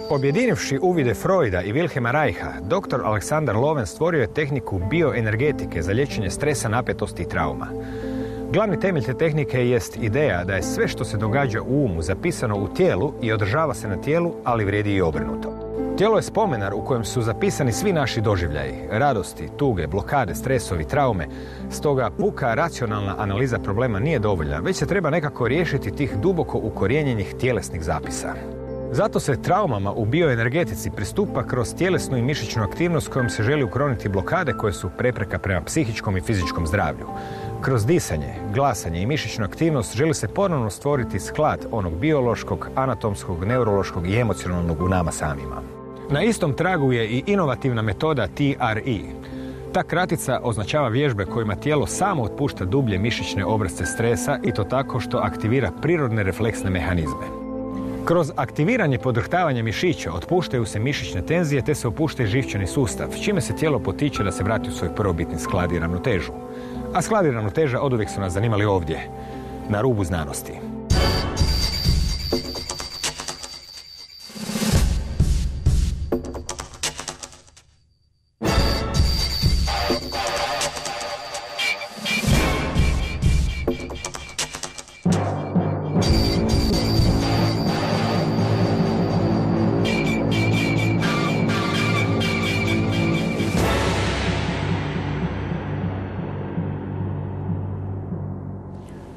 Objedinivši uvide Freuda i Wilhelma Reicha, dr. Aleksandar Lowen stvorio je tehniku bioenergetike za liječenje stresa, napetosti i trauma. Glavni temelj te tehnike jest ideja da je sve što se događa u umu zapisano u tijelu i odražava se na tijelu, ali vrijedi i obrnuto. Tijelo je spomenar u kojem su zapisani svi naši doživljaji, radosti, tuge, blokade, stresovi, traume. Stoga puka racionalna analiza problema nije dovoljna, već se treba nekako riješiti tih duboko ukorijenjenih tjelesnih zapisa. Zato se traumama u bioenergetici pristupa kroz tjelesnu i mišićnu aktivnost kojom se želi ukloniti blokade koje su prepreka prema psihičkom i fizičkom zdravlju. Kroz disanje, glasanje i mišićnu aktivnost želi se ponovno stvoriti sklad onog biološkog, anatomskog, neurološkog i emocionalnog u nama samima. Na istom tragu je i inovativna metoda T.R.E. Ta kratica označava vježbe kojima tijelo samo otpušta dublje mišićne obrasce stresa i to tako što aktivira prirodne refleksne mehanizme. Kroz aktiviranje podrhtavanja mišića otpuštaju se mišićne tenzije te se opušta i živčani sustav, čime se tijelo potiče da se vrati u svoj prvobitni sklad i ravnotežu. A sklad i ravnoteža oduvijek su nas zanimali ovdje, na rubu znanosti.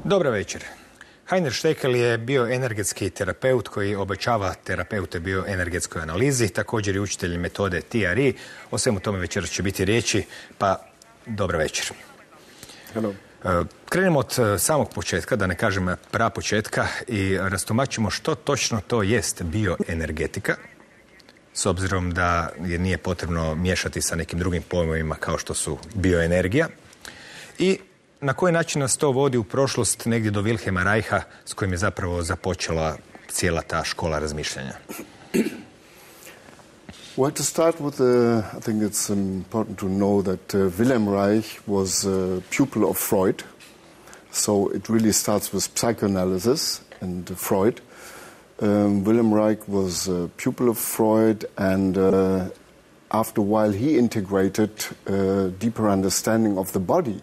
Dobar večer. Heinrich Steckel je bioenergetski terapeut koji obećava terapeute bioenergetskoj analizi, također i učitelj metode T.R.E. O svemu tome večeras će biti riječi, pa dobar večer. Hello. Krenemo od samog početka, da ne kažem prapočetka, i rastumačimo što točno to jest bioenergetika, s obzirom da je nije potrebno miješati sa nekim drugim pojmovima kao što su bioenergija. I na koji način nas to vodi u prošlost negdje do Wilhelma Reicha, s kojim je zapravo započela cijela ta škola razmišljanja? Well, to start with, I think it's important to know that Wilhelm Reich was a pupil of Freud. So it really starts with psychoanalysis and Freud. Wilhelm Reich was a pupil of Freud, and after a while he integrated a deeper understanding of the body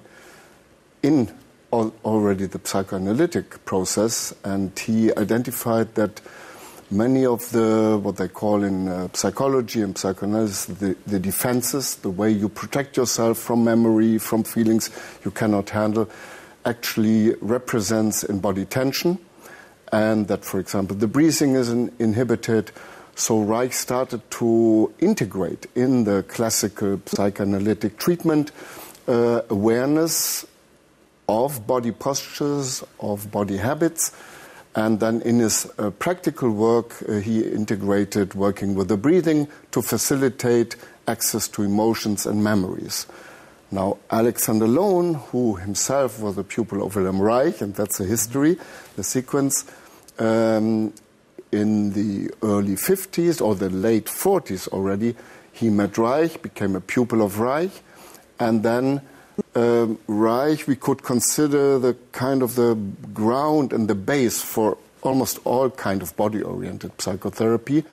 in already the psychoanalytic process, and he identified that many of the, what they call in psychology and psychoanalysis, the defenses, the way you protect yourself from memory, from feelings you cannot handle, actually represents in body tension, and that, for example, the breathing is inhibited. So Reich started to integrate in the classical psychoanalytic treatment awareness of body postures, of body habits, and then in his practical work he integrated working with the breathing to facilitate access to emotions and memories. Now Alexander Lowen, who himself was a pupil of Wilhelm Reich, and that's the history, the sequence, in the early 50s or the late 40s already, he met Reich, became a pupil of Reich, and then Reich we could consider the kind of the ground and the base for almost all kind of body-oriented psychotherapy.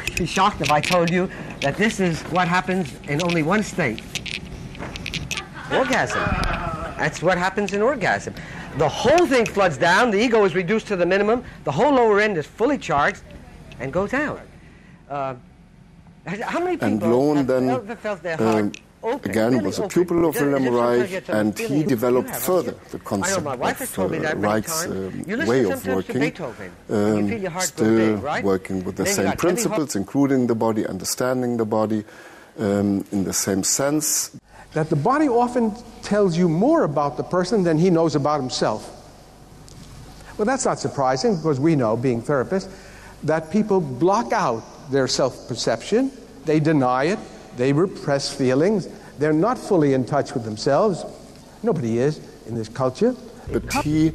You'd be shocked if I told you that this is what happens in only one state. Orgasm. That's what happens in orgasm. The whole thing floods down, the ego is reduced to the minimum, the whole lower end is fully charged and goes out. How many people and Lowen have felt their heart open, again, really was a open? pupil of Wilhelm Reich, and he developed have, further the concept of Reich's way of working, still working with the same principles, including the body, understanding the body in the same sense. That the body often tells you more about the person than he knows about himself. Well, that's not surprising, because we know, being therapists, that people block out their self-perception, they deny it, they repress feelings, they're not fully in touch with themselves. Nobody is in this culture. But he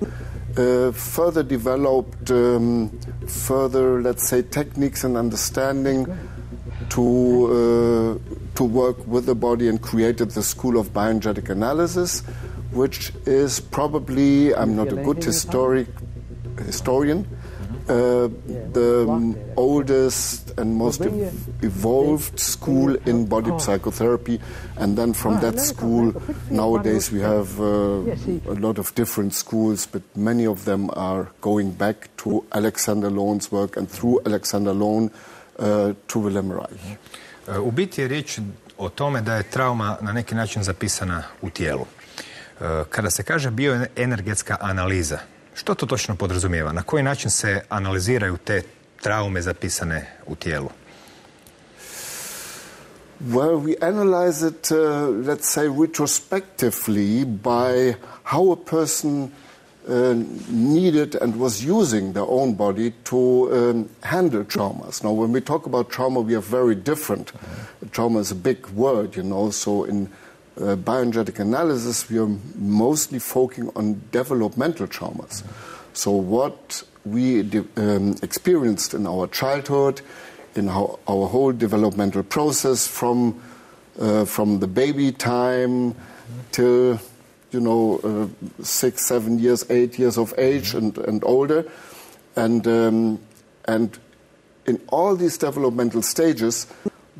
further developed further, let's say, techniques and understanding to work with the body, and created the school of bioenergetic analysis, which is probably, I'm not a good historian, the oldest and most evolved school in body psychotherapy, and then from that school nowadays we have a lot of different schools, but many of them are going back to Alexander Lowen's work and through Alexander Lowen to Wilhelm Reich. U biti je riječ o tome da je trauma na neki način zapisana u tijelu. Kada se kaže bioenergetska analiza, što to točno podrazumijeva? Na koji način se analiziraju te traume zapisane u tijelu? Well, we analyze it, let's say, retrospectively by how a person needed and was using their own body to handle traumas. Now, when we talk about trauma, we are very different. Trauma is a big word, you know, so in bioenergetic analysis, we are mostly focusing on developmental traumas. So what we experienced in our childhood, in our whole developmental process from the baby time till, 6, 7 years, 8 years of age and older. And in all these developmental stages,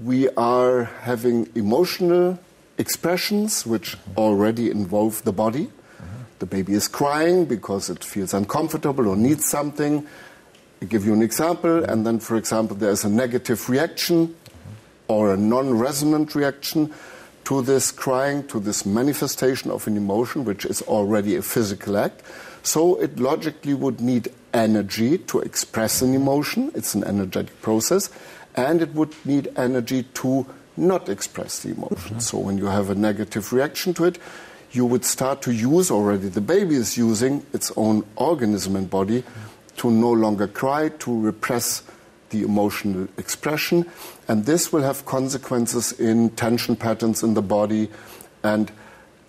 we are having emotional expressions which already involve the body. The baby is crying because it feels uncomfortable or needs something. I give you an example, and then, for example, there's a negative reaction or a non-resonant reaction to this crying, to this manifestation of an emotion, which is already a physical act. So it logically would need energy to express an emotion. It's an energetic process. And it would need energy to not express the emotion. So when you have a negative reaction to it, you would start to use, already the baby is using its own organism and body to no longer cry, to repress the emotional expression. And this will have consequences in tension patterns in the body. And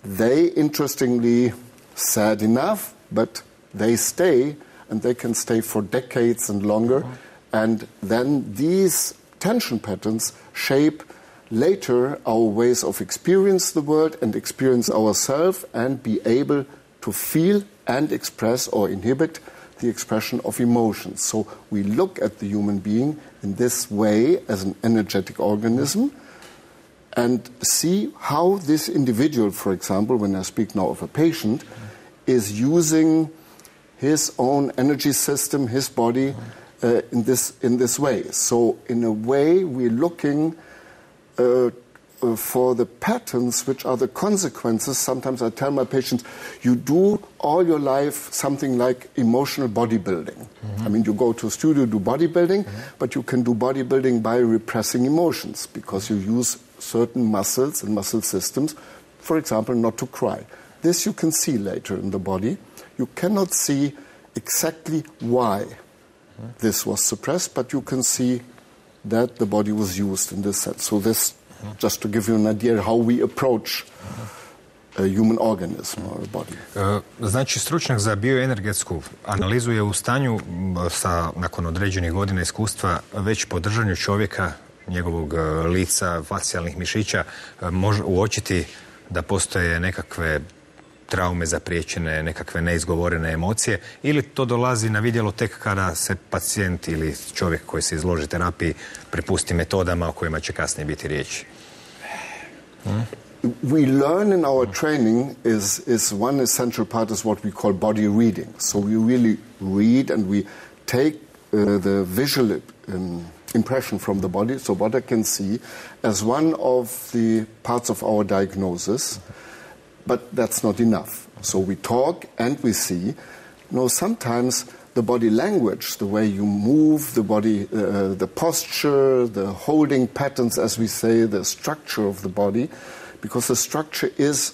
they, interestingly, sad enough, but they stay, and they can stay for decades and longer. And then these tension patterns shape later our ways of experience the world and experience ourselves and be able to feel and express or inhibit the expression of emotions. So we look at the human being in this way as an energetic organism and see how this individual, for example, when I speak now of a patient, is using his own energy system, his body, in this way. So in a way we're looking for the patterns which are the consequences. Sometimes I tell my patients, you do all your life something like emotional bodybuilding. I mean, you go to a studio, do bodybuilding, but you can do bodybuilding by repressing emotions because you use certain muscles and muscle systems, for example, not to cry. This you can see later in the body. You cannot see exactly why this was suppressed, but you can see that the body was used in this sense. So this, just to give you an idea how we approach a human organism or a body. Znači, stručnjak za bioenergetsku analizu je u stanju nakon određenih godina iskustva već po držanju čovjeka, njegovog lica, facijalnih mišića, može uočiti da postoje nekakve traume zapriječene, nekakve neizgovorene emocije, ili to dolazi na vidjelo tek kada se pacijent ili čovjek koji se izloži terapiji prepusti metodama o kojima će kasnije biti riječi? We learn in our training is one essential part is what we call body reading. So we really read and we take the visual impression from the body, so what I can see, as one of the parts of our diagnosis. But that's not enough. So we talk and we see. Sometimes the body language, the way you move the body, the posture, the holding patterns, as we say, the structure of the body, because the structure is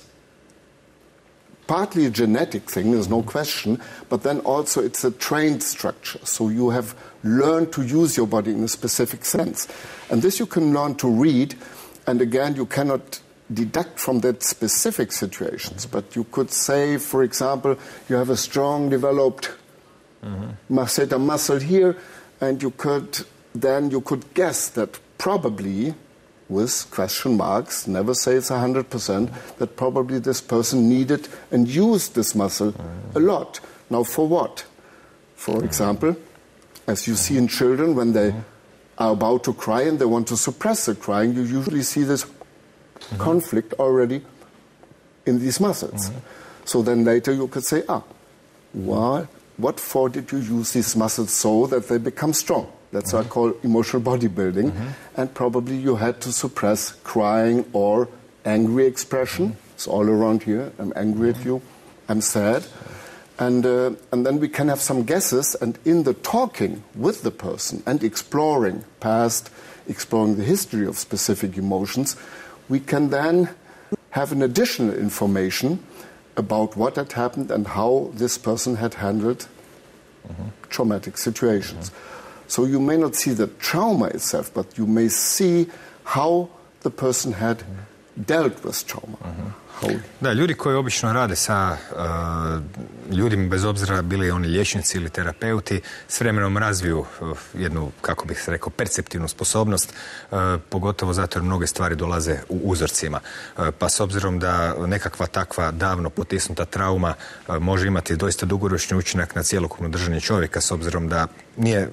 partly a genetic thing, there's no question, but then also it's a trained structure. So you have learned to use your body in a specific sense. And this you can learn to read, and again, you cannot deduct from that specific situations, but you could say, for example, you have a strong developed masseter muscle here, and you could guess that probably, with question marks, never say it's 100%, that probably this person needed and used this muscle a lot. Now, for what? For example, As you see in children, when they are about to cry and they want to suppress the crying, you usually see this conflict already in these muscles. So then later you could say, what for did you use these muscles so that they become strong? That's what I call emotional bodybuilding. And probably you had to suppress crying or angry expression. It's all around here. I'm angry at you. I'm sad. And then we can have some guesses. And in the talking with the person and exploring past, exploring the history of specific emotions, we can then have an additional information about what had happened and how this person had handled traumatic situations. So you may not see the trauma itself, but you may see how the person had dealt with trauma. Da, ljudi koji obično rade sa ljudima, bez obzira bili oni liječnici ili terapeuti, s vremenom razviju jednu, kako bih se rekao, perceptivnu sposobnost, pogotovo zato jer mnoge stvari dolaze u uzorcima. Pa s obzirom da nekakva takva davno potisnuta trauma može imati doista dugoročni učinak na cjelokupno držanje čovjeka, s obzirom da nije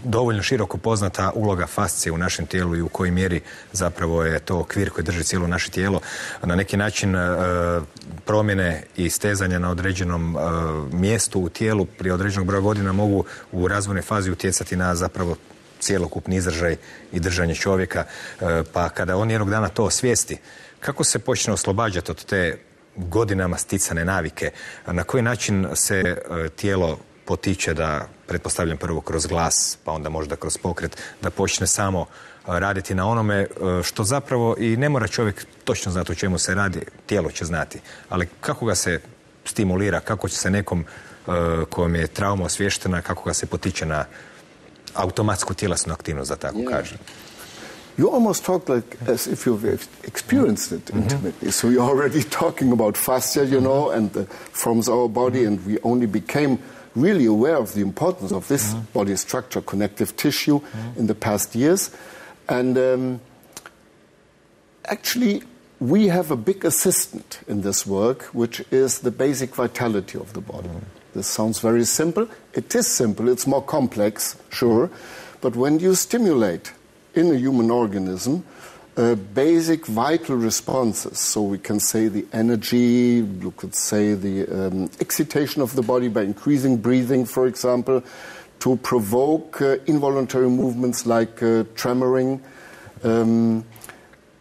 dovoljno široko poznata uloga fascije u našem tijelu i u kojoj mjeri zapravo je to okvir koji drži cijelo naše tijelo. Na neki način promjene i stezanja na određenom mjestu u tijelu prije određenog broja godina mogu u razvojnoj fazi utjecati na zapravo cjelokupni izražaj i držanje čovjeka. Pa kada on jednog dana to osvijesti, kako se počne oslobađati od te godinama sticane navike, na koji način se tijelo potiče da, pretpostavljam prvo kroz glas, pa onda možda kroz pokret, da počne samo raditi na onome što zapravo i ne mora čovjek točno znati o čemu se radi, tijelo će znati. Ali kako ga se stimulira, kako će se nekom kojem je trauma osvještena, kako ga se potiče na automatsku tjelesnu aktivnost, da tako kažem. You almost talk like as if you've experienced it intimately. So you're already talking about fascia, you know, and forms our body, and we only became really aware of the importance of this body structure, connective tissue, in the past years. And actually, we have a big assistant in this work, which is the basic vitality of the body. This sounds very simple. It is simple. It's more complex, sure. But when you stimulate in a human organism basic vital responses, so we can say the energy, you could say the excitation of the body by increasing breathing, for example, to provoke involuntary movements like tremoring,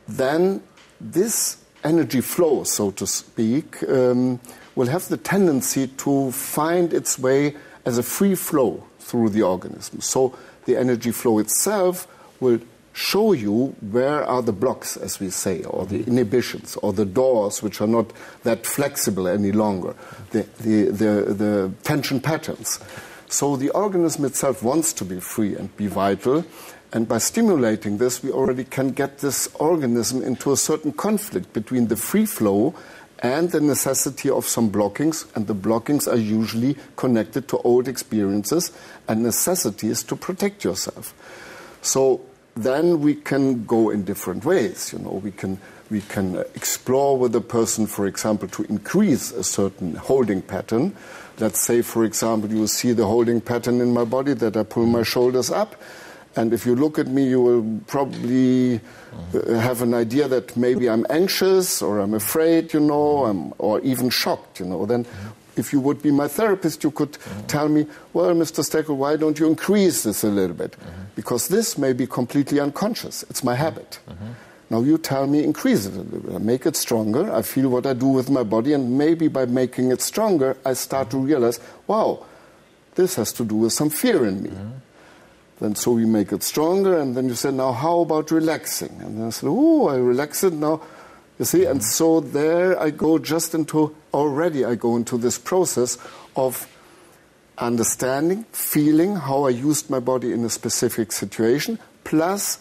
then this energy flow, so to speak, will have the tendency to find its way as a free flow through the organism. So the energy flow itself will show you where are the blocks, as we say, or the inhibitions, or the doors which are not that flexible any longer, the tension patterns. So the organism itself wants to be free and be vital, and by stimulating this, we already can get this organism into a certain conflict between the free flow and the necessity of some blockings, and the blockings are usually connected to old experiences and necessities to protect yourself. So then we can go in different ways. You know, we can explore with a person, for example, to increase a certain holding pattern. Let's say, for example, you see the holding pattern in my body that I pull my shoulders up. And if you look at me, you will probably have an idea that maybe I'm anxious or I'm afraid, you know, or even shocked, you know. Then if you would be my therapist, you could tell me, well, Mr. Steckel, why don't you increase this a little bit? Because this may be completely unconscious. It's my habit. Now you tell me, increase it a little bit. I make it stronger. I feel what I do with my body. And maybe by making it stronger, I start to realize, wow, this has to do with some fear in me. Then so we make it stronger. And then you say, now how about relaxing? And then I said, oh, I relax it now. You see, and so there I go I go into this process of understanding, feeling how I used my body in a specific situation, plus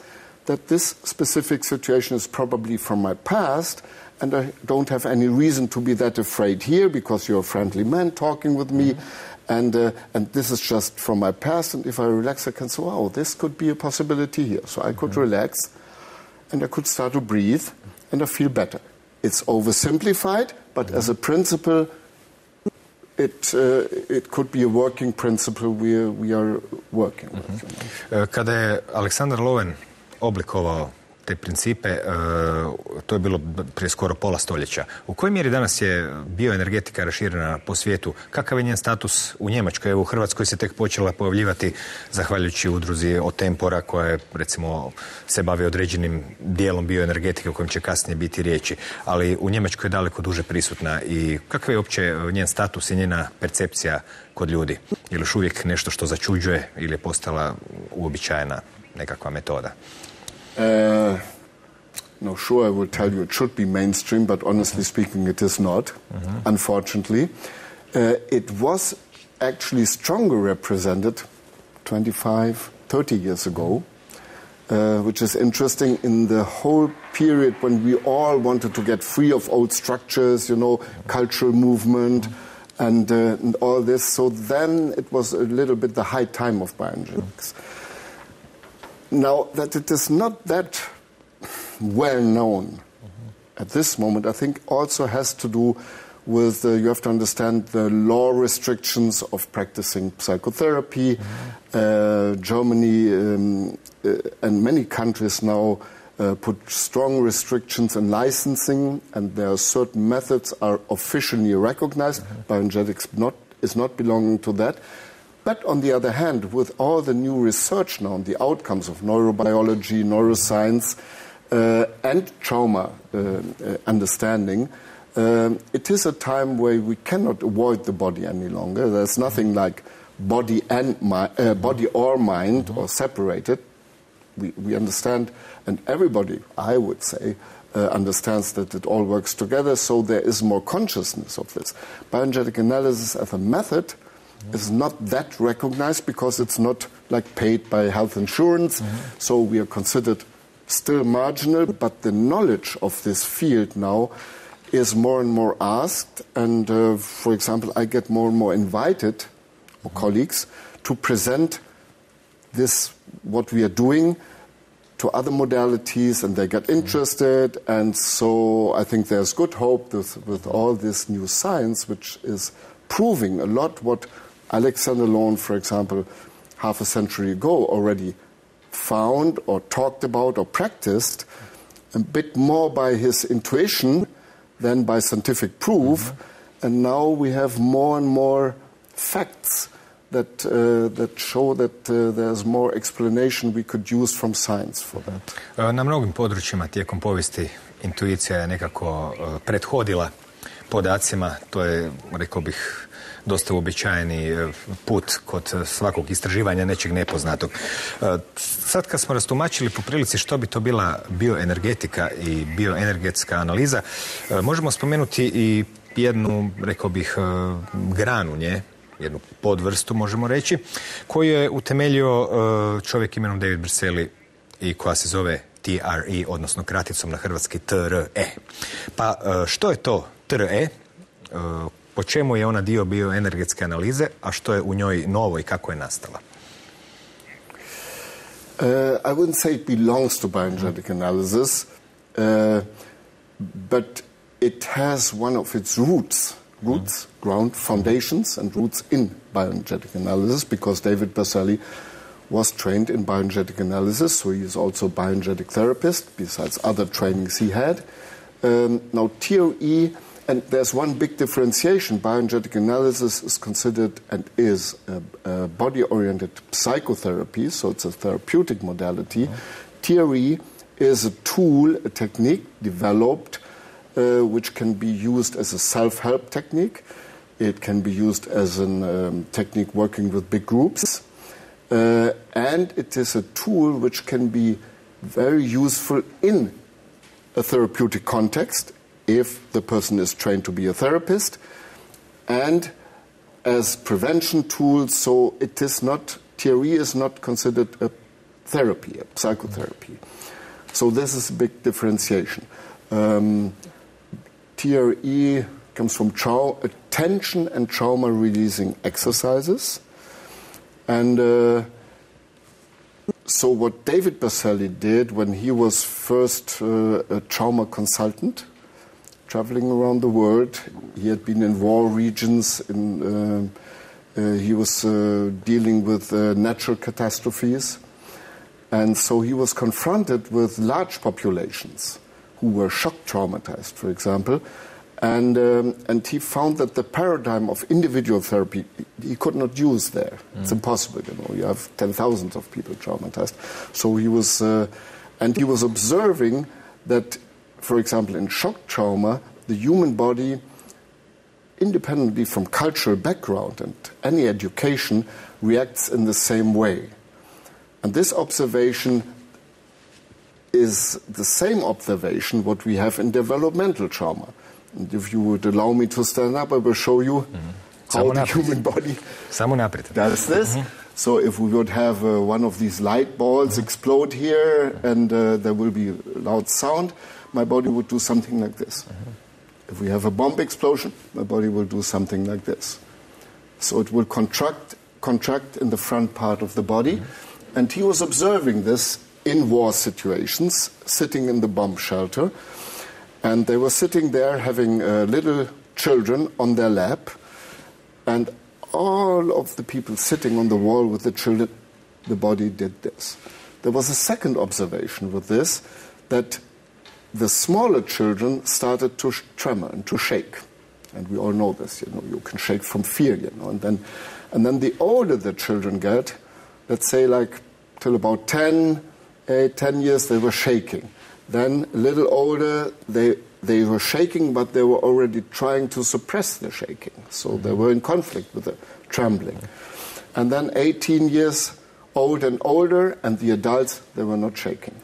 that this specific situation is probably from my past, and I don't have any reason to be that afraid here because you're a friendly man talking with me, and this is just from my past, and if I relax I can say, wow, this could be a possibility here. So I could relax, and I could start to breathe, and I feel better. It's oversimplified, but as a principle, it could be a working principle we are working with. Kada je Aleksandar Lowen oblikovao te principe, to je bilo prije skoro pola stoljeća. U kojoj mjeri danas je bioenergetika raširena po svijetu? Kakav je njen status u Njemačkoj? Evo, u Hrvatskoj se tek počela pojavljivati zahvaljujući udruzi o Tempora, koja je, recimo, se bavi određenim dijelom bioenergetike o kojem će kasnije biti riječi. Ali u Njemačkoj je daleko duže prisutna. I kakav je uopće njen status i njena percepcija kod ljudi? Je li još uvijek nešto što začuđuje ili je postala uobičajena nekakva metoda? No, sure, I will tell you it should be mainstream, but honestly speaking, it is not, unfortunately. It was actually stronger represented 25, 30 years ago, which is interesting in the whole period when we all wanted to get free of old structures, you know, cultural movement and all this. So then it was a little bit the high time of bioenergetics. Now, that it is not that well known at this moment, I think also has to do with, you have to understand the law restrictions of practicing psychotherapy. Germany and many countries now put strong restrictions in licensing, and there are certain methods are officially recognized. Bioenergetics is not belonging to that. But on the other hand, with all the new research now on the outcomes of neurobiology, neuroscience, and trauma understanding, it is a time where we cannot avoid the body any longer. There's nothing like body or mind or separated. We understand, and everybody, I would say, understands that it all works together, so there is more consciousness of this. Bioenergetic analysis as a method is not that recognized because it's not like paid by health insurance, so we are considered still marginal, but the knowledge of this field now is more and more asked, and for example, I get more and more invited, colleagues, to present this, what we are doing, to other modalities, and they get interested, and so I think there's good hope with all this new science, which is proving a lot what Alexander Lowen, for example, half a century ago already found or talked about or practiced, a bit more by his intuition than by scientific proof. And now we have more and more facts that show that there's more explanation we could use from science for that. Na mnogim područjima tijekom povijesti intuicija je nekako prethodila podacima. To je, rekao bih, dosta uobičajeni put kod svakog istraživanja nečeg nepoznatog. Sad kad smo rastumačili po prilici što bi to bila bioenergetika i bioenergetska analiza, možemo spomenuti i jednu, rekao bih, granu nje, jednu podvrstu možemo reći, koju je utemeljio čovjek imenom David Berceli i koja se zove T.R.E, odnosno kraticom na hrvatski T.R.E. Pa što je to T.R.E? Po čemu je ona dio bioenergetske analize, a što je u njoj novo i kako je nastala? I wouldn't say it belongs to bioenergetic analysis, but it has one of its roots, ground, foundations and roots in bioenergetic analysis, because David Berceli was trained in bioenergetic analysis, so he is also a bioenergetic therapist, besides other trainings he had. Now, T.R.E, and there's one big differentiation. Bioenergetic analysis is considered and is a body-oriented psychotherapy, so it's a therapeutic modality. T.R.E is a tool, a technique developed which can be used as a self-help technique. It can be used as a technique working with big groups. And it is a tool which can be very useful in a therapeutic context, if the person is trained to be a therapist, and as prevention tools, so it is not, T.R.E is not considered a therapy, a psychotherapy. So this is a big differentiation. T.R.E comes from attention and trauma releasing exercises. And so what David Berceli did when he was first a trauma consultant, traveling around the world. He had been in war regions in He was dealing with natural catastrophes. And so he was confronted with large populations who were shock traumatized, for example. And he found that the paradigm of individual therapy he could not use there. It's impossible, you have 10,000 of people traumatized. So he was, and he was observing that, for example, in shock trauma, the human body, independently from cultural background and any education, reacts in the same way. And this observation is the same observation what we have in developmental trauma. And if you would allow me to stand up, I will show you how the human body does this. So if we would have one of these light balls explode here and there will be loud sound, my body would do something like this. If we have a bomb explosion, my body will do something like this. So it will contract in the front part of the body. And he was observing this in war situations, sitting in the bomb shelter. And they were sitting there having little children on their lap. And all of the people sitting on the wall with the children, the body did this. There was a second observation with this, that the smaller children started to tremor and to shake. And we all know this, you can shake from fear, And then the older the children get, let's say like till about 10 years, they were shaking. Then a little older, they were shaking, but they were already trying to suppress the shaking. So they were in conflict with the trembling. And then 18 years old and older, and the adults, they were not shaking.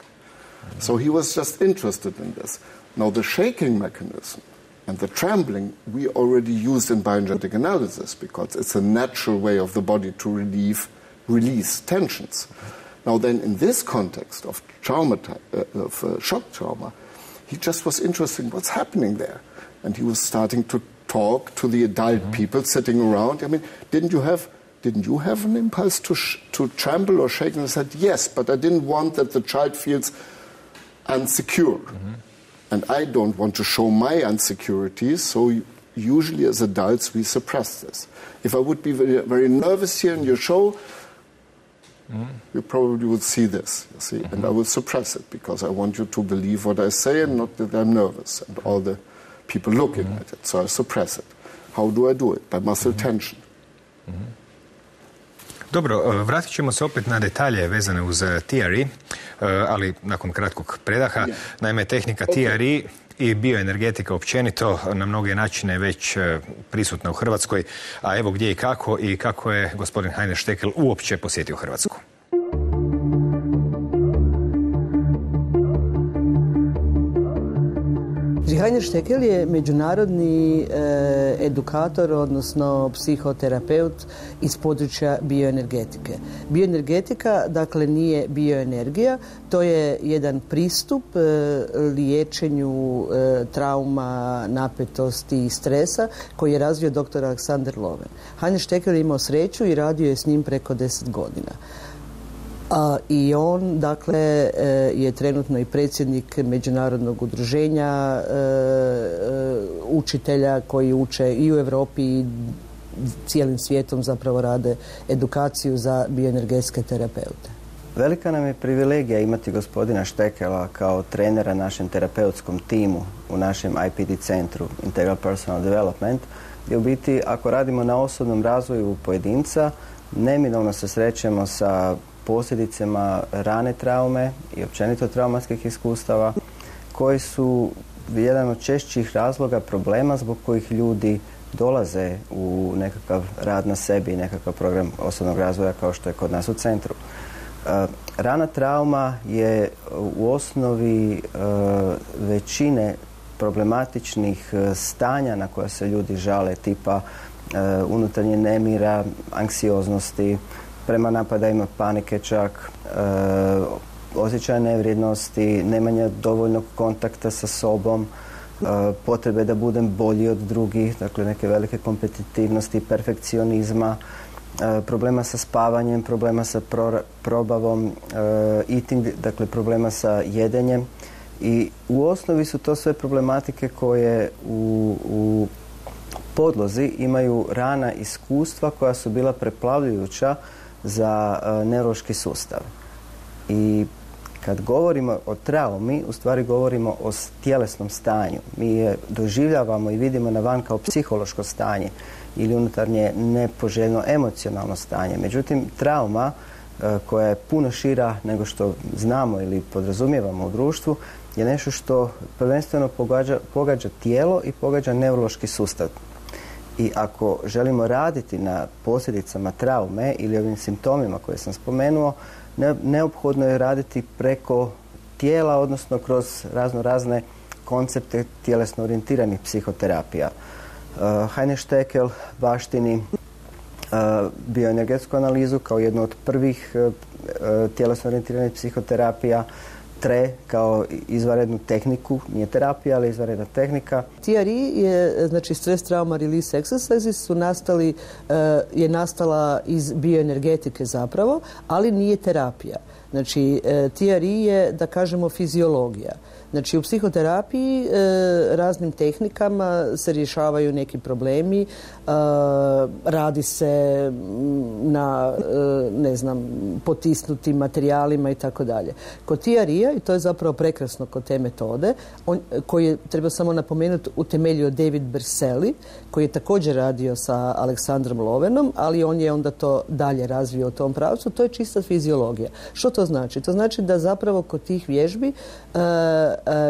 So he was just interested in this. Now the shaking mechanism and the trembling we already used in bioenergetic analysis because it's a natural way of the body to release tensions. Now then, in this context of shock trauma, he just was interested in what's happening there. And he was starting to talk to the adult people sitting around. I mean, didn't you have an impulse to tremble or shake? And I said, yes, but I didn't want that the child feels insecure. And I don't want to show my insecurities, so usually as adults we suppress this. If I would be very, very nervous here in your show, you probably would see this, you see, and I will suppress it because I want you to believe what I say and not that I'm nervous and all the people looking at it, so I suppress it. How do I do it? By muscle tension. Dobro, vratit ćemo se opet na detalje vezane uz T.R.E, ali nakon kratkog predaha. Naime, tehnika T.R.E i bioenergetika općenito na mnoge načine već prisutna u Hrvatskoj, a evo gdje i kako je gospodin Heiner Štekel uopće posjetio Hrvatsku. Heiner Štekel je međunarodni edukator, odnosno psihoterapeut iz područja bioenergetike. Bioenergetika, dakle, nije bioenergija, to je jedan pristup liječenju trauma, napetosti i stresa koji je razvio dr. Alexander Lowen. Heiner Štekel je imao sreću i radio je s njim preko 10 godina. I on, dakle, je trenutno i predsjednik međunarodnog udruženja učitelja koji uče i u Europi i cijelim svijetom zapravo rade edukaciju za bioenergetske terapeute. Velika nam je privilegija imati gospodina Štekela kao trenera našem terapeutskom timu u našem IPD centru, Integral Personal Development, gdje u biti ako radimo na osobnom razvoju pojedinca, neminovno se srećemo sa posljedicama rane traume i općenito traumatskih iskustava koji su jedan od češćih razloga problema zbog kojih ljudi dolaze u nekakav rad na sebi, nekakav program osobnog razvoja kao što je kod nas u centru. Rana trauma je u osnovi većine problematičnih stanja na koja se ljudi žale, tipa unutarnje nemira, anksioznosti, prema napadajima panike čak, osjećaja nevrijednosti, nemanja dovoljnog kontakta sa sobom, potrebe da budem bolji od drugih, dakle neke velike kompetitivnosti, perfekcionizma, problema sa spavanjem, problema sa probavom, eating, dakle problema sa jedenjem. I u osnovi su to sve problematike koje u podlozi imaju rana iskustva koja su bila preplavljujuća za neurološki sustav. I kad govorimo o traumi, u stvari govorimo o tjelesnom stanju. Mi je doživljavamo i vidimo na van kao psihološko stanje ili unutarnje nepoželjno emocionalno stanje. Međutim, trauma koja je puno šira nego što znamo ili podrazumijevamo u društvu je nešto što prvenstveno pogađa tijelo i pogađa neurološki sustav. I ako želimo raditi na posljedicama traume ili ovim simptomima koje sam spomenuo, neophodno je raditi preko tijela, odnosno kroz razne koncepte tjelesno orijentiranih psihoterapija. Heinrich Steckel baštini bioenergetsku analizu kao jednu od prvih tjelesno orijentiranih psihoterapija, T.R.E kao izvanrednu tehniku, nije terapija, ali izvanredna tehnika. T.R.E je, znači Stress Trauma Release Exercises je nastala iz bioenergetike zapravo, ali nije terapija. Znači, T.R.E je, da kažemo, fiziologija. Znači, u psihoterapiji raznim tehnikama se rješavaju neki problemi, radi se na, potisnutim materijalima i tako dalje. Kod T.R.E-a, i to je zapravo prekrasno kod te metode, koji je, treba samo napomenuti, utemeljio David Berceli, koji je također radio sa Aleksandrom Lowenom, ali on je onda to dalje razvio u tom pravcu, to je čista fiziologija. Što to znači? To znači da zapravo kod tih vježbi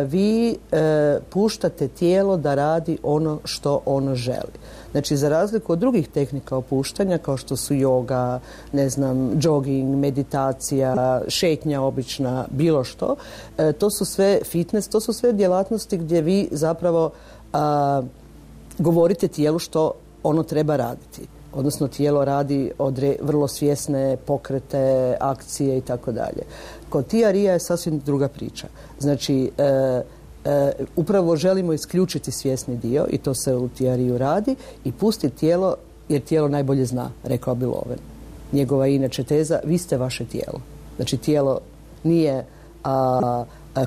vi puštate tijelo da radi ono što ono želi. Znači, za razliku od drugih tehnika opuštanja, kao što su joga, jogging, meditacija, šetnja obična, bilo što, to su sve fitness, to su sve djelatnosti gdje vi zapravo govorite tijelu što ono treba raditi. Odnosno, tijelo radi vrlo svjesne pokrete, akcije i tako dalje. Kod T.R.E-a je sasvim druga priča. Znači, upravo želimo isključiti svjesni dio, i to se u T.R.E-u radi, i pustiti tijelo, jer tijelo najbolje zna, rekao bi Lowen. Njegova inače teza, vi ste vaše tijelo. Znači, tijelo nije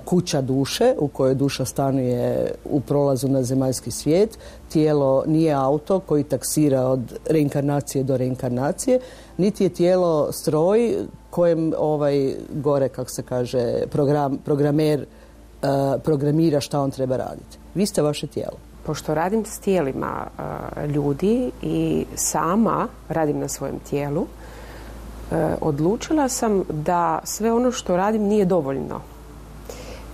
kuća duše u kojoj duša stanuje u prolazu na zemaljski svijet. Tijelo nije auto koji taksira od reinkarnacije do reinkarnacije, niti je tijelo stroj kojem gore, kako se kaže, programer programira šta on treba raditi. Vi ste vaše tijelo. Pošto radim s tijelima ljudi i sama radim na svojem tijelu, odlučila sam da sve ono što radim nije dovoljno.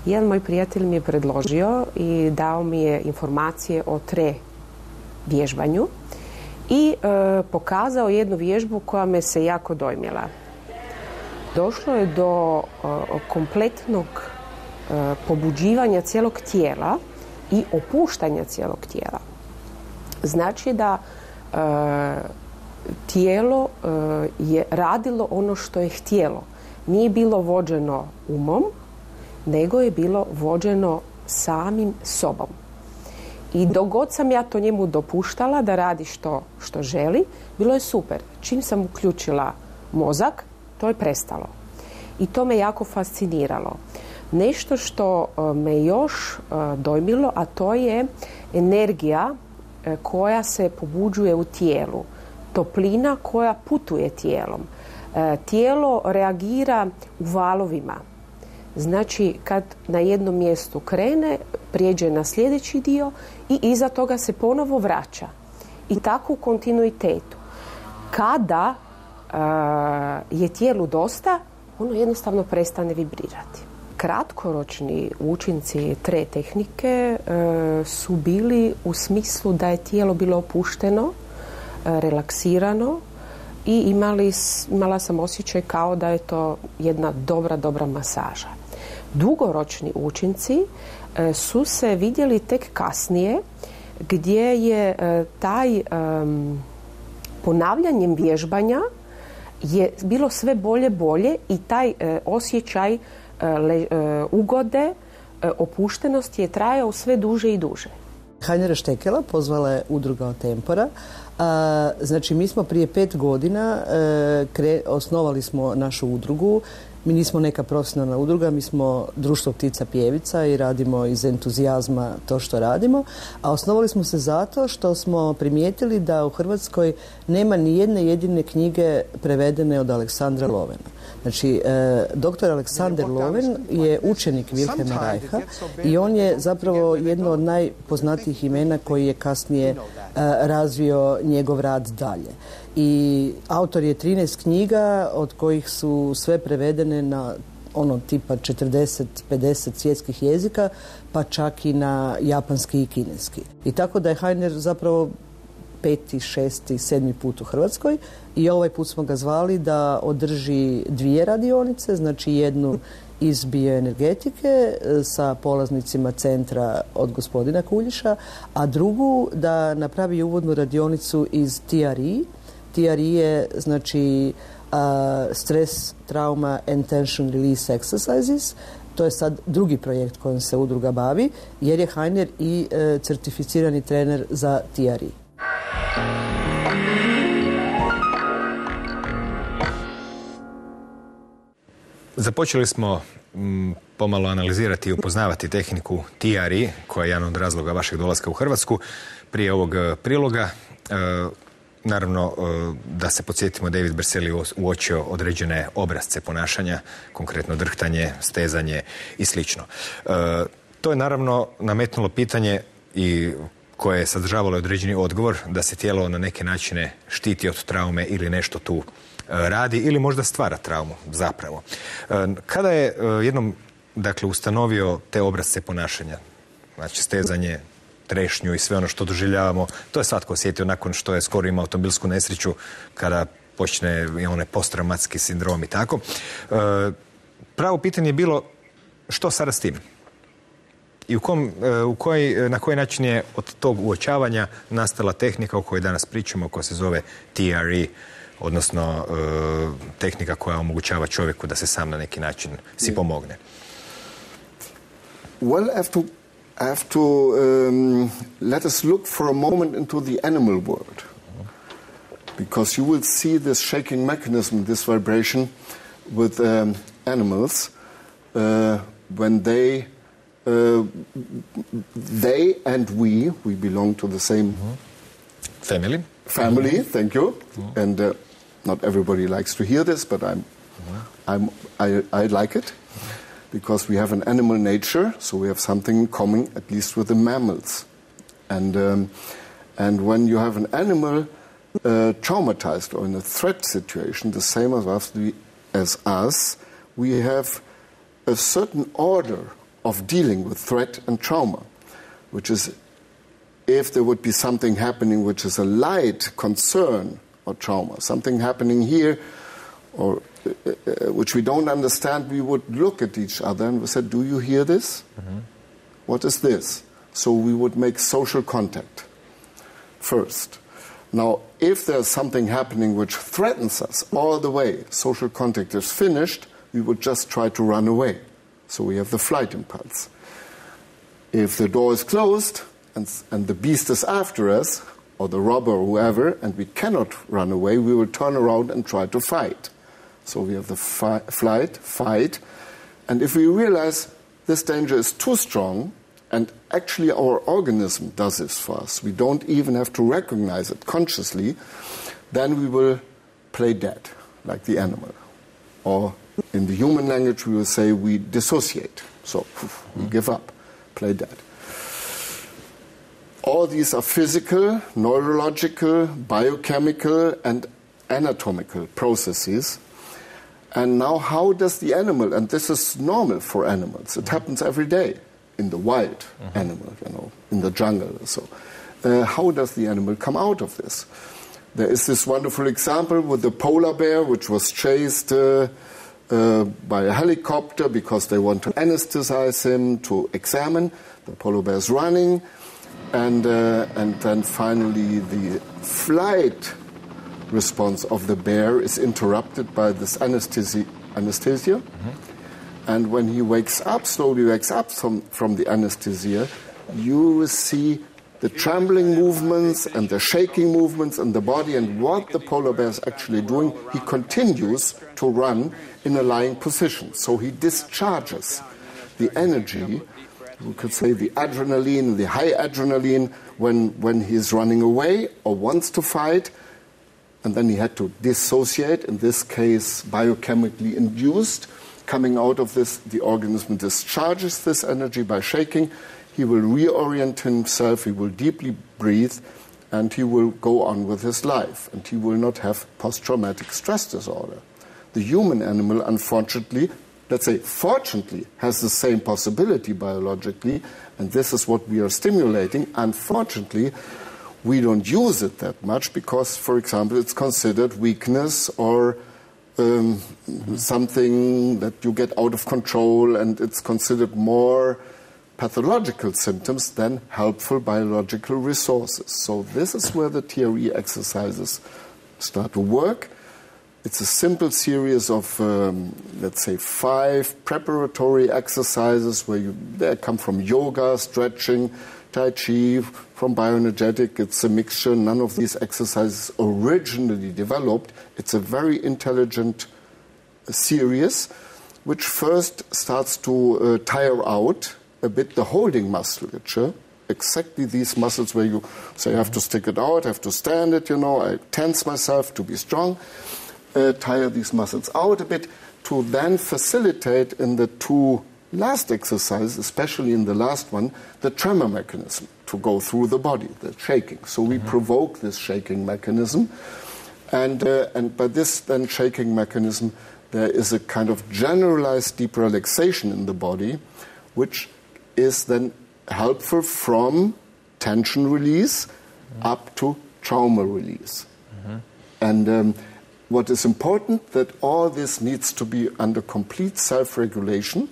Jedan moj prijatelj mi je predložio i dao mi je informacije o T.R.E vježbanju i pokazao jednu vježbu koja me se jako dojmila. Došlo je do kompletnog pobuđivanja cijelog tijela i opuštanja cijelog tijela. Znači da tijelo je radilo ono što je htjelo. Nije bilo vođeno umom, nego je bilo vođeno samim sobom. I dok god sam ja to njemu dopuštala da radi što želi, bilo je super. Čim sam uključila mozak, to je prestalo. I to me jako fasciniralo. Nešto što me još dojmilo, a to je energija koja se pobuđuje u tijelu. Toplina koja putuje tijelom. Tijelo reagira u valovima. Znači, kad na jednom mjestu krene, prijeđe na sljedeći dio i iza toga se ponovo vraća. I tako u kontinuitetu. Kada je tijelu dosta, ono jednostavno prestane vibrirati. Kratkoročni učinci T.R.E tehnike su bili u smislu da je tijelo bilo opušteno, relaksirano i imala sam osjećaj kao da je to jedna dobra masaža. Dugoročni učinci su se vidjeli tek kasnije, gdje je taj ponavljanjem vježbanja je bilo sve bolje i taj osjećaj ugode, opuštenosti je trajao sve duže i duže. Heinricha Steckela pozvala je udruga od Tempora, Znači, mi smo prije 5 godina osnovali smo našu udrugu. Mi nismo neka profesionalna udruga, mi smo društvo ptica pjevica i radimo iz entuzijazma to što radimo, a osnovali smo se zato što smo primijetili da u Hrvatskoj nema ni jedne jedine knjige prevedene od Aleksandra Lowena. Znači, doktor Aleksander Lowen je učenik Wilhelma Reicha i on je zapravo jedno od najpoznatijih imena koji je kasnije razvio njegov rad dalje. I autor je 13 knjiga, od kojih su sve prevedene na tipa 40-50 svjetskih jezika, pa čak i na japanski i kineski. I tako da je Heiner zapravo 5., 6., 7. put u Hrvatskoj i ovaj put smo ga zvali da održi 2 radionice, znači jednu iz bioenergetike sa polaznicima centra od gospodina Kuljiša, a drugu da napravi uvodnu radionicu iz T.R.E. T.R.E je znači Stress, Trauma and Tension Release Exercises. To je sad drugi projekt kojim se udruga bavi, jer je Heiner i certificirani trener za T.R.E. Započeli smo pomalo analizirati i upoznavati tehniku T.R.E, koja je jedan od razloga vašeg dolaska u Hrvatsku. Prije ovog priloga, naravno, da se podsjetimo, David Bercel je uočio određene obrasce ponašanja, konkretno drhtanje, stezanje i slično. To je naravno nametnulo pitanje i koje je sadržavalo određeni odgovor da se tijelo na neke načine štiti od traume ili nešto tu radi ili možda stvara traumu zapravo. Kada je jednom ustanovio te obrasce ponašanja, znači stezanje, trešnju i sve ono što doživljavamo, to je svatko osjetio nakon što je skoro imao automobilsku nesreću, kada počne onaj posttraumatski sindrom i tako. Pravo pitanje je bilo što sada s tim? I na koji način je od tog uočavanja nastala tehnika o kojoj danas pričamo, koja se zove T.R.E, odnosno tehnika koja omogućava čovjeku da se sam na neki način si pomogne. Well, I have to let us look for a moment into the animal world, because you will see this shaking mechanism, this vibration with animals when they and we belong to the same family. Thank you. And not everybody likes to hear this, but I like it. Because we have an animal nature, so we have something in common, at least with the mammals. And when you have an animal traumatized or in a threat situation, the same as us, we have a certain order of dealing with threat and trauma, which is, if there would be something happening which is a light concern or trauma, something happening here, or which we don't understand, we would look at each other and we said, do you hear this? Mm-hmm. What is this? So we would make social contact first. Now, if there's something happening which threatens us all the way, social contact is finished, we would just try to run away. So we have the flight impulse. If the door is closed and the beast is after us, or the robber or whoever, and we cannot run away, we will turn around and try to fight. So we have the fight, and if we realize this danger is too strong, and actually our organism does this for us, we don't even have to recognize it consciously, then we will play dead, like the animal. Or in the human language we will say we dissociate, so we give up, play dead. All these are physical, neurological, biochemical, and anatomical processes. And now how does the animal, and this is normal for animals, it happens every day in the wild animal, in the jungle. So how does the animal come out of this? There is this wonderful example with the polar bear, which was chased by a helicopter because they want to anesthetize him, to examine. The polar bear is running, and then finally the flight response of the bear is interrupted by this anesthesia. Mm-hmm. And when he slowly wakes up from the anesthesia, you will see the trembling movements and the shaking movements in the body and what the polar bear is actually doing, he continues to run in a lying position. So he discharges the energy, we could say the adrenaline, the high adrenaline, when he's running away or wants to fight, and then he had to dissociate, in this case biochemically induced. Coming out of this, the organism discharges this energy by shaking. He will reorient himself, he will deeply breathe, and he will go on with his life, and he will not have post-traumatic stress disorder. The human animal, unfortunately, let's say fortunately, has the same possibility biologically, and this is what we are stimulating. Unfortunately, we don't use it that much because, for example, it's considered weakness or something that you get out of control, and it's considered more pathological symptoms than helpful biological resources. So this is where the T.R.E. exercises start to work. It's a simple series of, let's say, 5 preparatory exercises they come from yoga, stretching, Tai Chi, from bioenergetic. It's a mixture. None of these exercises originally developed. It's a very intelligent series, which first starts to tire out a bit the holding musculature. Exactly these muscles where you say, I have to stick it out, I have to stand it, I tense myself to be strong. Tire these muscles out a bit to then facilitate in the 2 last exercises, especially in the last one, the tremor mechanism to go through the body, the shaking. So we provoke this shaking mechanism, and by this then shaking mechanism, there is a kind of generalized deep relaxation in the body, which is then helpful from tension release up to trauma release. And what is important, that all this needs to be under complete self-regulation.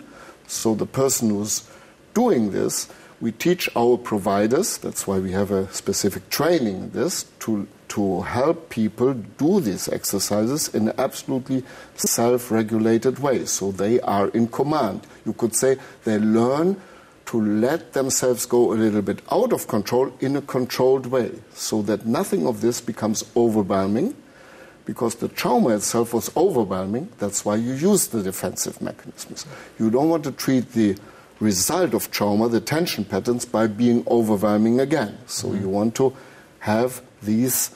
So the person who's doing this, we teach our providers, that's why we have a specific training in this, to help people do these exercises in an absolutely self-regulated way. So they are in command. You could say they learn to let themselves go a little bit out of control in a controlled way, so that nothing of this becomes overwhelming, because the trauma itself was overwhelming. That's why you use the defensive mechanisms. You don't want to treat the result of trauma, the tension patterns, by being overwhelming again. So you want to have these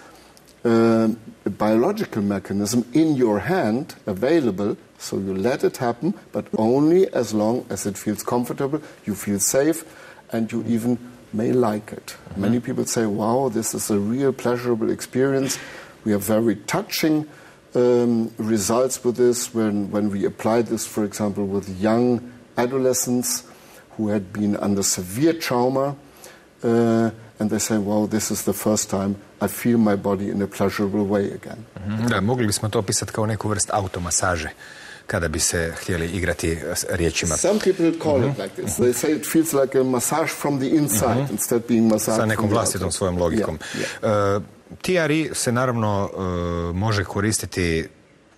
biological mechanism in your hand available, so you let it happen, but only as long as it feels comfortable, you feel safe, and you even may like it. Many people say, wow, this is a real pleasurable experience. We have very touching results with this when we applied this, for example, with young adolescents who had been under severe trauma, and they say, wow, this is the first time I feel my body in a pleasurable way again. Da, mogli bismo to opisati kao neku vrst automasaže, kada bi se htjeli igrati riječima. Some people call it like this. They say it feels like a massage from the inside, instead being massage sa nekom vlastitom svojom logikom. T.R.E. se naravno može koristiti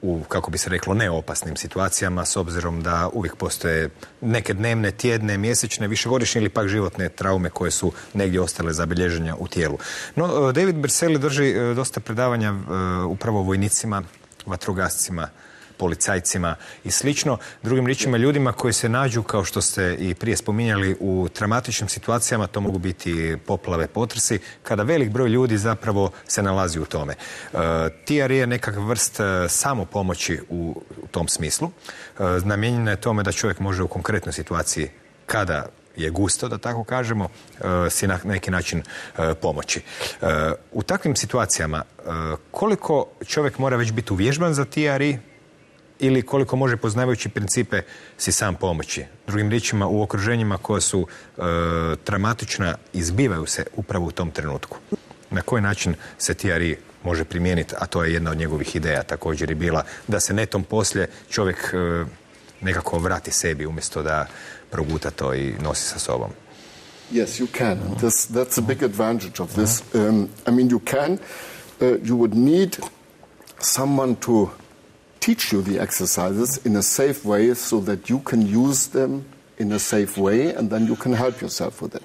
u, kako bi se reklo, neopasnim situacijama, s obzirom da uvijek postoje neke dnevne, tjedne, mjesečne, višegodišnje ili pak životne traume koje su negdje ostale zabilježenja u tijelu. No, David Berceli drži dosta predavanja upravo vojnicima, vatrogascima, policajcima i slično. Drugim riječima, ljudima koji se nađu, kao što ste i prije spominjali, u traumatičnim situacijama, to mogu biti poplave, potresi, kada velik broj ljudi zapravo se nalazi u tome. T.R.E. je nekakva vrst samopomoći u tom smislu. Namijenjena je tome da čovjek može u konkretnoj situaciji, kada je gusto, da tako kažemo, si na neki način pomoći. U takvim situacijama, koliko čovjek mora već biti uvježban za T.R.E. ili koliko može, poznavajući principe, si sam pomoći? Drugim riječima, u okruženjima koja su traumatična, izbivaju se upravo u tom trenutku. Na koji način se T.R.E. može primijeniti, a to je jedna od njegovih ideja također i bila, da se netom poslije čovjek nekako vrati sebi umjesto da proguta to i nosi sa sobom. Yes, you can. That's a big advantage of this. I mean, you can. You would need someone to teach you the exercises in a safe way so that you can use them in a safe way, and then you can help yourself with it.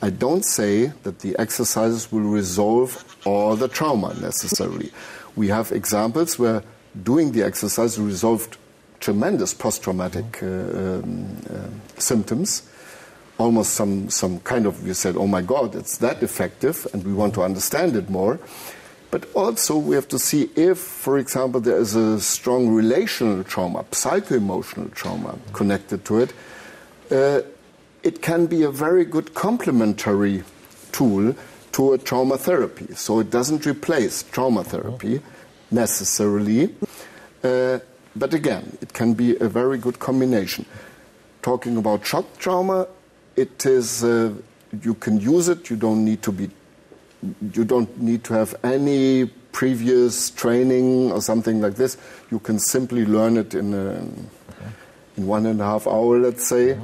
I don't say that the exercises will resolve all the trauma necessarily. We have examples where doing the exercise resolved tremendous post-traumatic symptoms. Almost some kind of, we said, oh my God, it's that effective, and we want to understand it more. But also we have to see if, for example, there is a strong relational trauma, psycho-emotional trauma connected to it. It can be a very good complementary tool to a trauma therapy. So it doesn't replace trauma therapy necessarily. But again, it can be a very good combination. Talking about shock trauma, it is you can use it. You don't need to have any previous training or something like this. You can simply learn it in 1.5 hours, let's say,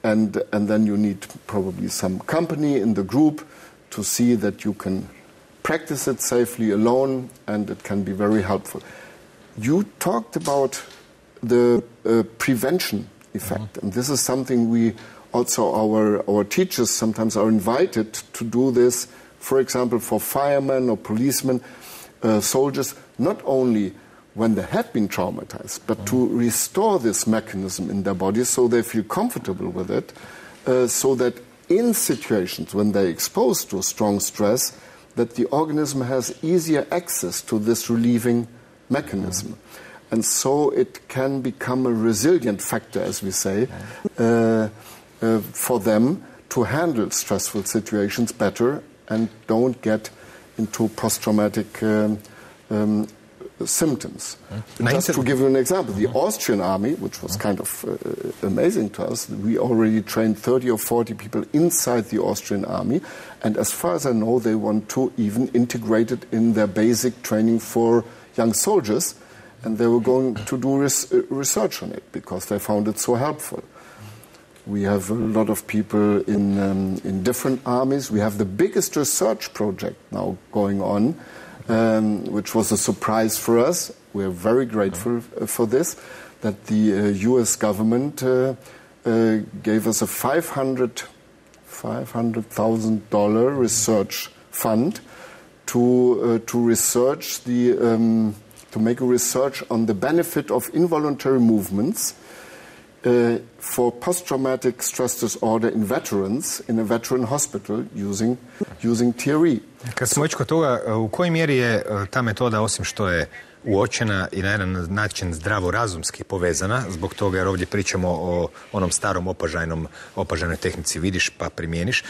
and then you need probably some company in the group to see that you can practice it safely alone, and it can be very helpful. You talked about the prevention effect, and this is something we also, our teachers sometimes are invited to do this, for example, for firemen or policemen, soldiers, not only when they have been traumatized, but to restore this mechanism in their bodies so they feel comfortable with it, so that in situations when they're exposed to strong stress, that the organism has easier access to this relieving mechanism. And so it can become a resilient factor, as we say, for them to handle stressful situations better and don't get into post-traumatic symptoms. Just to give you an example, the Austrian army, which was kind of amazing to us, we already trained 30 or 40 people inside the Austrian army, and as far as I know, they want to even integrate it in their basic training for young soldiers, and they were going to do research on it because they found it so helpful. We have a lot of people in different armies. We have the biggest research project now going on, which was a surprise for us. We're very grateful for this, that the US government gave us a $500,000 research fund to research to make a research on the benefit of involuntary movements for post-traumatic stress disorder in veterans in a veteran hospital using T.R.E. Kad smo već kod toga, u kojoj mjeri je ta metoda, osim što je uočena i na jedan način zdravorazumski povezana, zbog toga jer ovdje pričamo o onom starom opažajnoj tehnici vidiš pa primijeniš,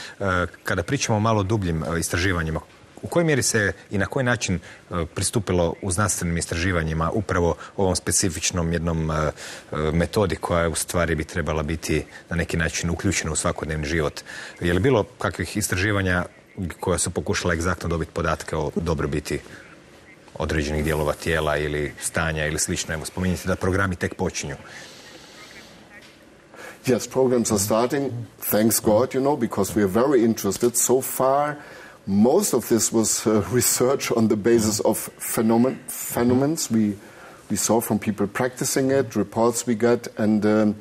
kada pričamo o malo dubljim istraživanjima, u kojoj mjeri se i na koji način pristupilo u znanstvenim istraživanjima upravo ovom specifičnom jednom metodi koja u stvari bi trebala biti na neki način uključena u svakodnevni život? Je li bilo kakvih istraživanja koja su pokušala egzaktno dobiti podatke o dobrobiti određenih dijelova tijela ili stanja ili slično? Evo, spominjite da programi tek počinju. Yes, programs are starting, thanks God, because we are very interested. So far, most of this was research on the basis of phenomena we saw from people practicing it, reports we got, and there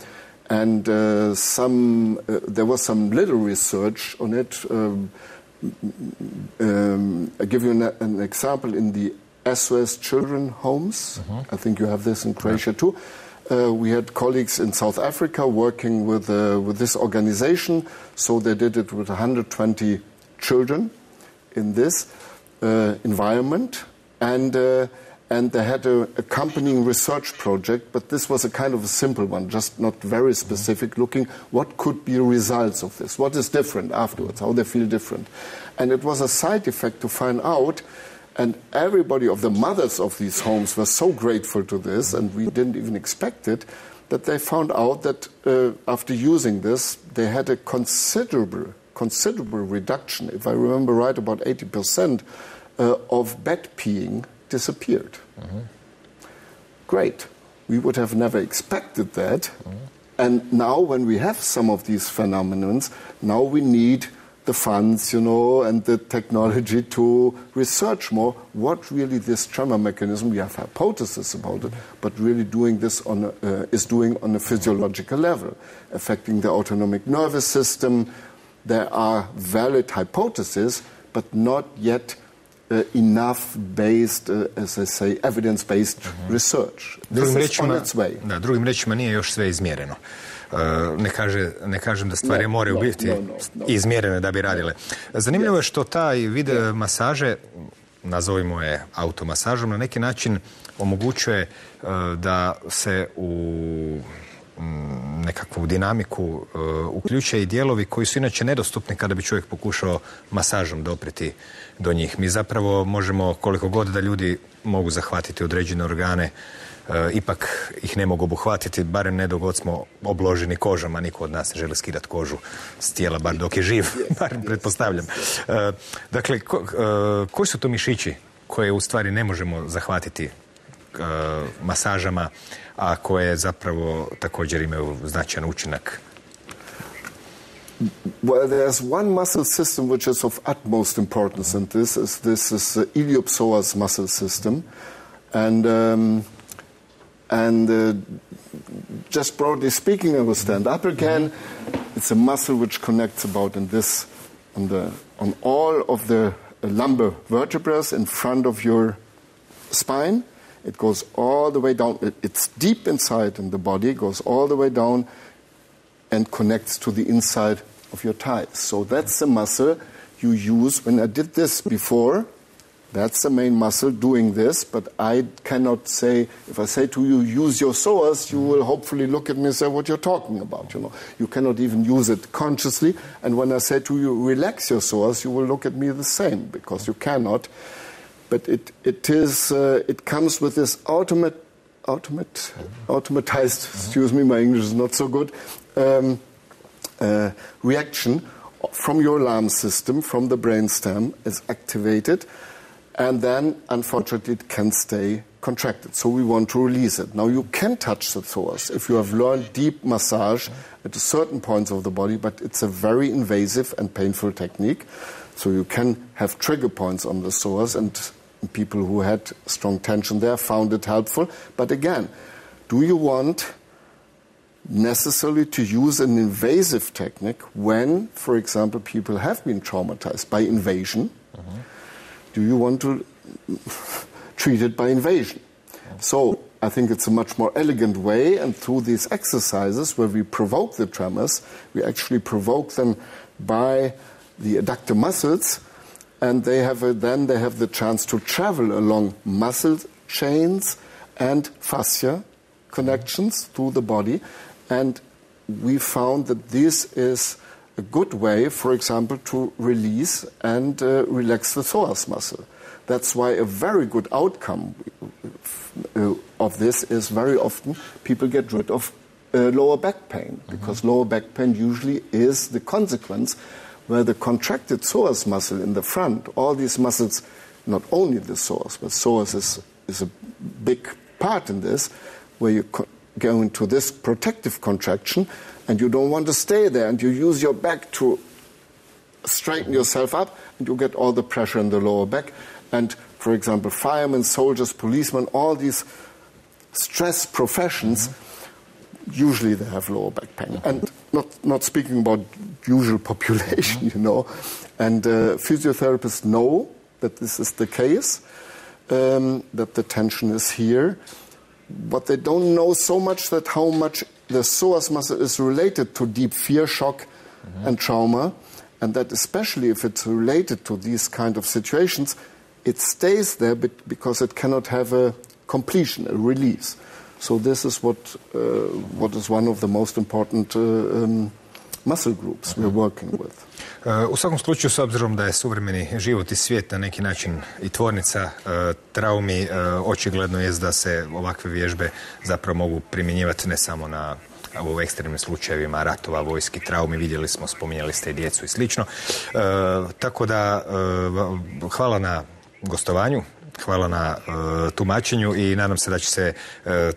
was some little research on it. I give you an example in the SOS children homes. I think you have this in Croatia too. We had colleagues in South Africa working with this organization, so they did it with 120 children in this environment, and they had an accompanying research project, but this was a kind of a simple one, just not very specific, looking what could be results of this, what is different afterwards, how they feel different. And it was a side effect to find out, and everybody of the mothers of these homes were so grateful to this, and we didn't even expect it, that they found out that after using this, they had a considerable reduction. If I remember right, about 80% of bed peeing disappeared. Great. We would have never expected that. And now when we have some of these phenomena, now we need the funds, and the technology to research more what really this tremor mechanism, we have hypotheses about it, but really doing this is doing on a physiological level, affecting the autonomic nervous system, there are valid hypotheses, but not yet enough based, as I say, evidence-based research. This is on its way. Da, drugim riječima nije još sve izmjereno. Ne kažem da stvari moraju biti izmjerene da bi radile. Zanimljivo je što taj vid masaže, nazovimo je automasažom, na neki način omogućuje da se u nekakvu dinamiku uključe i dijelovi koji su inače nedostupni kada bi čovjek pokušao masažom dopriti do njih. Mi zapravo možemo, koliko god da ljudi mogu zahvatiti određene organe, ipak ih ne mogu obuhvatiti, barem ne dok god smo obloženi kožom, a niko od nas ne želi skidati kožu s tijela, bar dok je živ, barem pretpostavljam. Dakle, koji su to mišići koje u stvari ne možemo zahvatiti masažama, a koje zapravo također imaju značajan učinak? Well, there's one muscle system which is of utmost importance, and this is the iliopsoas muscle system, and just broadly speaking, I will stand up again. It's a muscle which connects about in this on all of the lumbar vertebrae in front of your spine. It goes all the way down. It's deep inside in the body. It goes all the way down and connects to the inside of your thighs. So that's the muscle you use. When I did this before, that's the main muscle doing this, but I cannot say, if I say to you, use your psoas, you will hopefully look at me and say what you're talking about. You cannot even use it consciously. And when I say to you, relax your psoas, you will look at me the same, because you cannot. But it comes with this automatized, excuse me, my English is not so good, reaction from your alarm system, from the brainstem, is activated, and then, unfortunately, it can stay contracted. So we want to release it. Now, you can touch the psoas if you have learned deep massage at certain points of the body, but it's a very invasive and painful technique. So you can have trigger points on the psoas, and people who had strong tension there found it helpful. But again, do you want necessarily to use an invasive technique when, for example, people have been traumatized by invasion? Do you want to treat it by invasion? So I think it's a much more elegant way, and through these exercises where we provoke the tremors, we actually provoke them by the adductor muscles, and they have the chance to travel along muscle chains and fascia connections through the body. And we found that this is a good way, for example, to release and relax the psoas muscle. That's why a very good outcome of this is very often people get rid of lower back pain, because lower back pain usually is the consequence where the contracted psoas muscle in the front, all these muscles, not only the psoas, but psoas is a big part in this, where you go into this protective contraction and you don't want to stay there, and you use your back to straighten yourself up, and you get all the pressure in the lower back. And, for example, firemen, soldiers, policemen, all these stress professions, usually they have lower back pain. And not speaking about usual population, And physiotherapists know that this is the case, that the tension is here. But they don't know so much that how much the psoas muscle is related to deep fear, shock, and trauma, and that especially if it's related to these kind of situations, it stays there because it cannot have a completion, a release. So this is what is one of the most important muscle groups we're working with. U svakom slučaju, s obzirom da je suvremeni život i svijet na neki način i tvornica traumi, očigledno je da se ovakve vježbe zapravo mogu primjenjivati ne samo na u ekstremnim slučajevima ratova, vojski, traumi, vidjeli smo, spominjali ste i djecu i slično. Tako da, hvala na gostovanju, hvala na tumačenju i nadam se da će se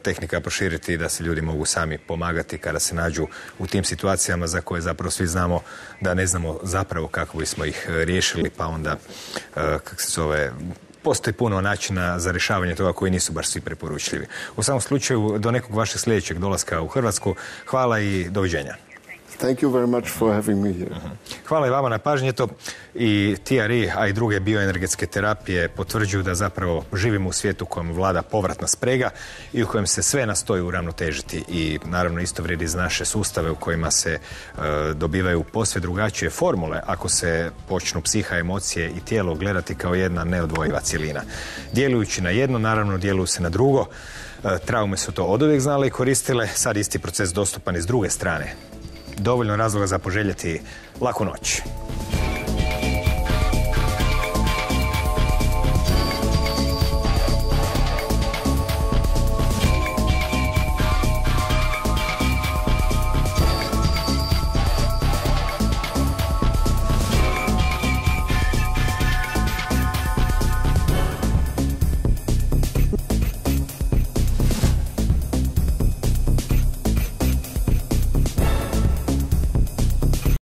tehnika proširiti i da se ljudi mogu sami pomagati kada se nađu u tim situacijama za koje zapravo svi znamo da ne znamo zapravo kako bismo ih riješili, pa onda, postoji puno načina za rješavanje toga koji nisu baš svi preporučljivi. U samom slučaju, do nekog vašeg sljedećeg dolaska u Hrvatsku, hvala i doviđenja. Thank you very much for having me here. Hvala i vama na pažnji. I T.R.E, a i druge bioenergetske terapije potvrđuju da zapravo živimo u svijetu u kojem vlada povratna sprega i u kojem se sve nastoji uravnotežiti. I naravno isto vrijedi za naše sustave u kojima se dobivaju posve drugačije formule ako se počnu psiha, emocije i tijelo gledati kao jedna neodvojiva cjelina. Djelujući na jedno, naravno djeluju se na drugo. Traume su to oduvijek znale i koristile, sad isti proces dostupan i s druge strane. Dovoljno razloga za poželjeti laku noć.